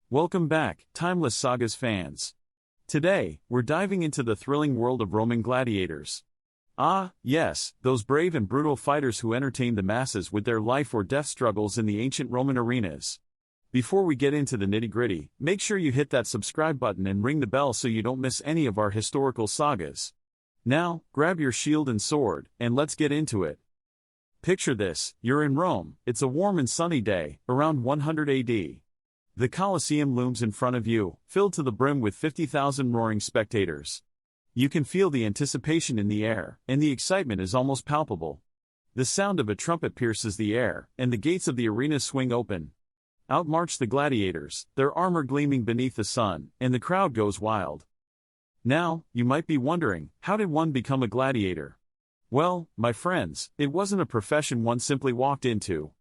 Welcome back, Timeless Sagas fans. Today, we're diving into the thrilling world of Roman gladiators. Ah, yes, those brave and brutal fighters who entertained the masses with their life or death struggles in the ancient Roman arenas. Before we get into the nitty-gritty, make sure you hit that subscribe button and ring the bell so you don't miss any of our historical sagas. Now, grab your shield and sword, and let's get into it. Picture this, you're in Rome, it's a warm and sunny day, around 100 AD. The Colosseum looms in front of you, filled to the brim with 50,000 roaring spectators. You can feel the anticipation in the air, and the excitement is almost palpable. The sound of a trumpet pierces the air, and the gates of the arena swing open. Out march the gladiators, their armor gleaming beneath the sun, and the crowd goes wild. Now, you might be wondering, how did one become a gladiator? Well, my friends, it wasn't a profession one simply walked into.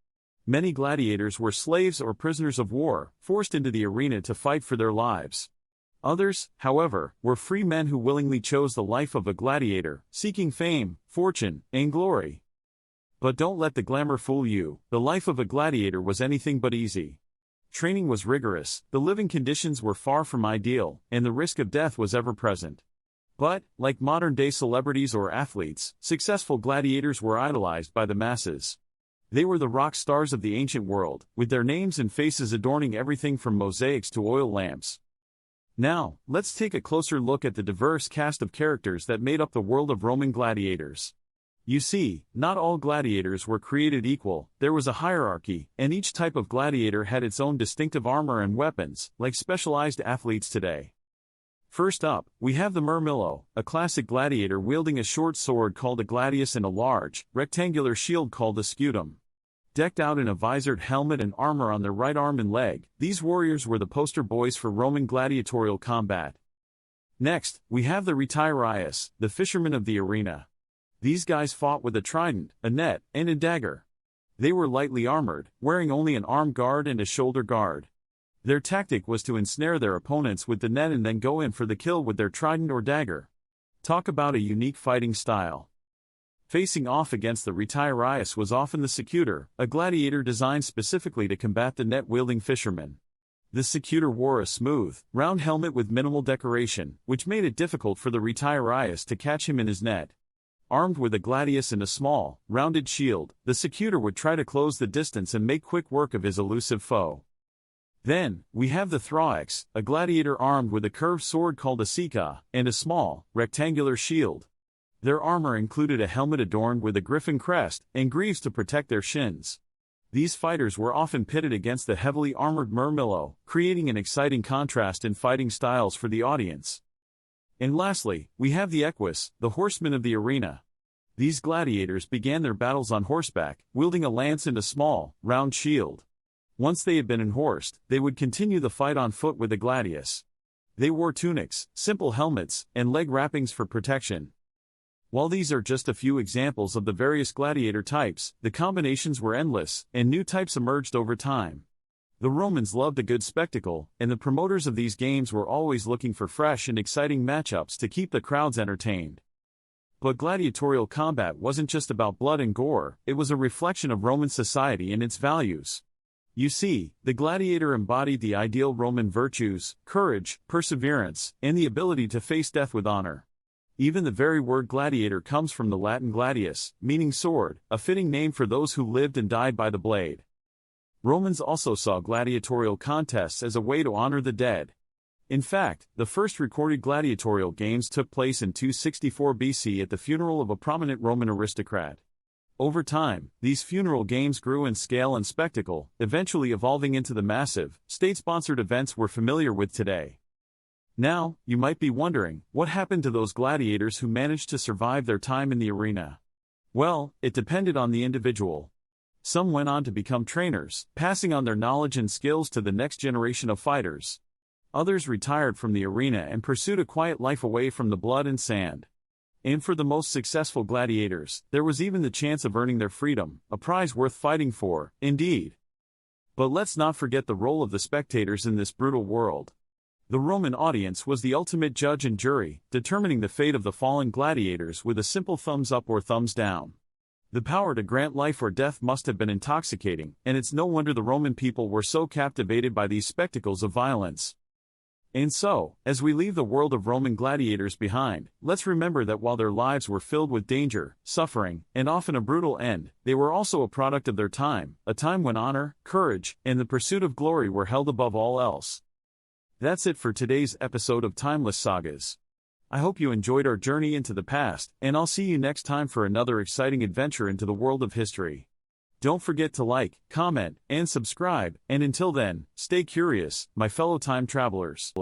Many gladiators were slaves or prisoners of war, forced into the arena to fight for their lives. Others, however, were free men who willingly chose the life of a gladiator, seeking fame, fortune, and glory. But don't let the glamour fool you, the life of a gladiator was anything but easy. Training was rigorous, the living conditions were far from ideal, and the risk of death was ever present. But, like modern-day celebrities or athletes, successful gladiators were idolized by the masses. They were the rock stars of the ancient world, with their names and faces adorning everything from mosaics to oil lamps. Now, let's take a closer look at the diverse cast of characters that made up the world of Roman gladiators. You see, not all gladiators were created equal, there was a hierarchy, and each type of gladiator had its own distinctive armor and weapons, like specialized athletes today. First up, we have the Murmillo, a classic gladiator wielding a short sword called a gladius and a large, rectangular shield called a scutum. Decked out in a visored helmet and armor on their right arm and leg, these warriors were the poster boys for Roman gladiatorial combat. Next, we have the Retiarius, the fishermen of the arena. These guys fought with a trident, a net, and a dagger. They were lightly armored, wearing only an arm guard and a shoulder guard. Their tactic was to ensnare their opponents with the net and then go in for the kill with their trident or dagger. Talk about a unique fighting style. Facing off against the Retiarius was often the secutor, a gladiator designed specifically to combat the net-wielding fishermen. The secutor wore a smooth, round helmet with minimal decoration, which made it difficult for the Retiarius to catch him in his net. Armed with a gladius and a small, rounded shield, the secutor would try to close the distance and make quick work of his elusive foe. Then, we have the Thrax, a gladiator armed with a curved sword called a sica, and a small, rectangular shield. Their armor included a helmet adorned with a griffin crest, and greaves to protect their shins. These fighters were often pitted against the heavily armored Murmillo, creating an exciting contrast in fighting styles for the audience. And lastly, we have the Equus, the horsemen of the arena. These gladiators began their battles on horseback, wielding a lance and a small, round shield. Once they had been unhorsed, they would continue the fight on foot with a gladius. They wore tunics, simple helmets, and leg wrappings for protection. While these are just a few examples of the various gladiator types, the combinations were endless, and new types emerged over time. The Romans loved a good spectacle, and the promoters of these games were always looking for fresh and exciting matchups to keep the crowds entertained. But gladiatorial combat wasn't just about blood and gore, it was a reflection of Roman society and its values. You see, the gladiator embodied the ideal Roman virtues, courage, perseverance, and the ability to face death with honor. Even the very word gladiator comes from the Latin gladius, meaning sword, a fitting name for those who lived and died by the blade. Romans also saw gladiatorial contests as a way to honor the dead. In fact, the first recorded gladiatorial games took place in 264 BC at the funeral of a prominent Roman aristocrat. Over time, these funeral games grew in scale and spectacle, eventually evolving into the massive, state-sponsored events we're familiar with today. Now, you might be wondering, what happened to those gladiators who managed to survive their time in the arena? Well, it depended on the individual. Some went on to become trainers, passing on their knowledge and skills to the next generation of fighters. Others retired from the arena and pursued a quiet life away from the blood and sand. And for the most successful gladiators, there was even the chance of earning their freedom, a prize worth fighting for, indeed. But let's not forget the role of the spectators in this brutal world. The Roman audience was the ultimate judge and jury, determining the fate of the fallen gladiators with a simple thumbs up or thumbs down. The power to grant life or death must have been intoxicating, and it's no wonder the Roman people were so captivated by these spectacles of violence. And so, as we leave the world of Roman gladiators behind, let's remember that while their lives were filled with danger, suffering, and often a brutal end, they were also a product of their time, a time when honor, courage, and the pursuit of glory were held above all else. That's it for today's episode of Timeless Sagas. I hope you enjoyed our journey into the past, and I'll see you next time for another exciting adventure into the world of history. Don't forget to like, comment, and subscribe, and until then, stay curious, my fellow time travelers.